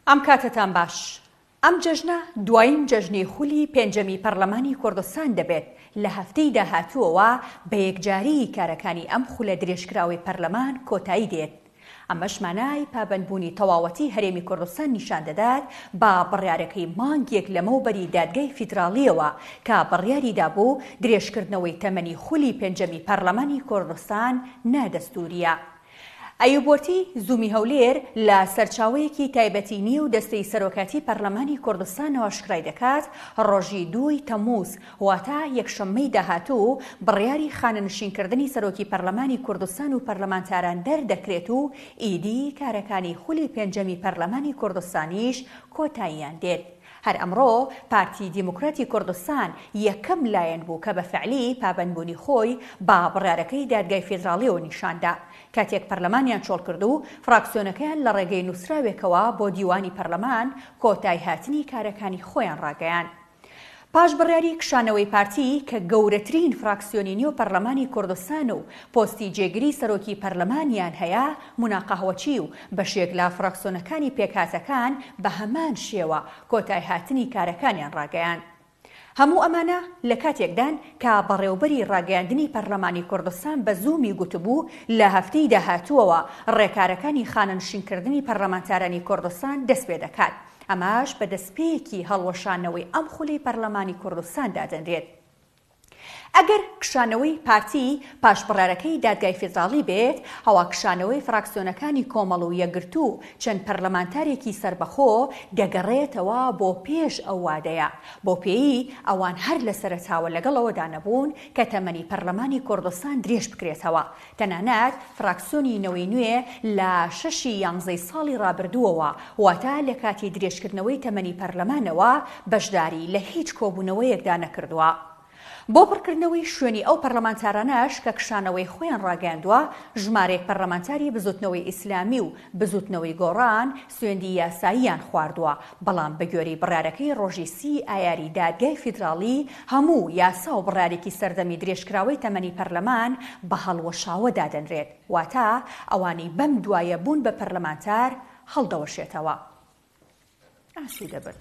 ئەم کاتتان باش. ئەم جەژنە دوایین جەژنی خولی پێنجەمی پەرلەمانی کوردستان دەبێت لە هەفتەی داهاتووەوە بە یەکجاری کارەکانی ئەم خولە درێژکراوی پەرلەمان کۆتایی دێت. ئەمەش مانای پابەندبوونی تەواوەتی هەرێمی کوردستان نیشان دەدات با بڕیارەکەی مانگێک لەمەوبەری دادگای فیدراڵیەوە کە بڕیاریدا بوو درێژکردنەوەی تەمەنی خولی پێنجەمی پەرلەمانی کوردستان نادەستووریە. ئەیوبۆرتی زوومی هەولێر لە سەرچاوەیەکی تایبەتی نیە و دەستەی سەرۆکاتی پەرلەمانی کوردستانەوە ئاشکرای دەکات ڕۆژی 2 تەمموز واتە یەکشەممەی داهاتوو بڕیاری خانەنشینکردنی سەرۆکی پەرلەمانی کوردستان و پەرلەمانتاران دەردەکرێت و ئیدی کارەکانی خولی پێنجەمی پەرلەمانی کوردستانیش کۆتاییان دێت. هەر ئەمڕۆ پارتی دیموکراتی کوردستان یەکەم لایەن بوو کە بە فعلی پابەندبوونی خۆی با بڕیارەکەی دادگای فیدراڵیەوە نیشاندا کاتێک پەرلەمانیان چۆڵ کرد و فراکسیۆنەکەیان لە ڕێگەی نووسراوێکەوە بۆ دیوانی پەرلەمان کۆتای هاتنی کارەکانی خۆیان ڕاگەیان. پاش بڕیاری کشانەوەی پارتی کە گەورەترین فراکسیۆنی نێو پەرلەمانی کوردستان و پۆستی جێگیری سەرۆکی پەرلەمانیان هەیە موناقەهوەچی و بەشێک لە فراکسیۆنەکانی پێکهاتەکان بە هەمان شێوە کۆتای هاتنی کارەکانیان ڕاگەیان. هەموو ئەمانە لە کاتێکدان کە بەڕێوەبەری ڕاگەیاندنی پەرلەمانی کوردستان بە زوومی گوتبوو لە هەفتەی داهاتووەوە ڕێکارەکانی خانەنشینکردنی پەرلەمانتارانی کوردستان دەست پێ دەکات. ئەماش بە دەستپێکی هەڵوەشانەوەی ئەم خولی پەرلەمانی کوردستان دادەنرێت. ئەگەر کشانەوەی پارتی پاش بڕیارەکەی دادگای فیدراڵی بێت هەوا کشانەوەی فراکسیۆنەکانی کۆمەڵ و یەکگرتوو چەند پەرلەمانتارێکی سربەخۆ دەگەڕێتەوە بۆ پێش ئەو وادەیە بۆ پێی ئەوان هەر لە سەرەتاوە لەگەڵەوەدا نەبوون کە تەمەنی پەرلەمانی کوردستان درێژ بکرێتەوە. تەنانەت فراکسیۆنی نەوەی نوێ لە 6 یانزەی ساڵی ڕابردووەوە واتە لە کاتی درێژکردنەوەی تەمەنی پەرلەمانەوە بەشداری لە هیچ کۆبوونەوەیەکدا نەکردووە. بۆ پڕکردنەوەی شوێنی ئەو پەرلەمانتارانەش کە کشانەوەی خۆیان ڕاگەاندووە ژمارەیەک پەرلەمانتاری بزوتنەوەی ئیسلامی و بزوتنەوەی گۆڕان سوێندی یاساییان خواردووە بەڵام بە گوێرەی بڕیارەکەی ڕۆژی 30 ئایاری دادگای فیدراڵی هەموو یاسا و بڕیارێکی سەردەمی درێژکراوەی تەمەنی پەرلەمان بە هەڵوەشاوە دادەنرێت واتە ئەوانەی بەم دوایە بوون بە پەرلەمانتار هەڵدەوەشێتەوە. ئاسی دەبن.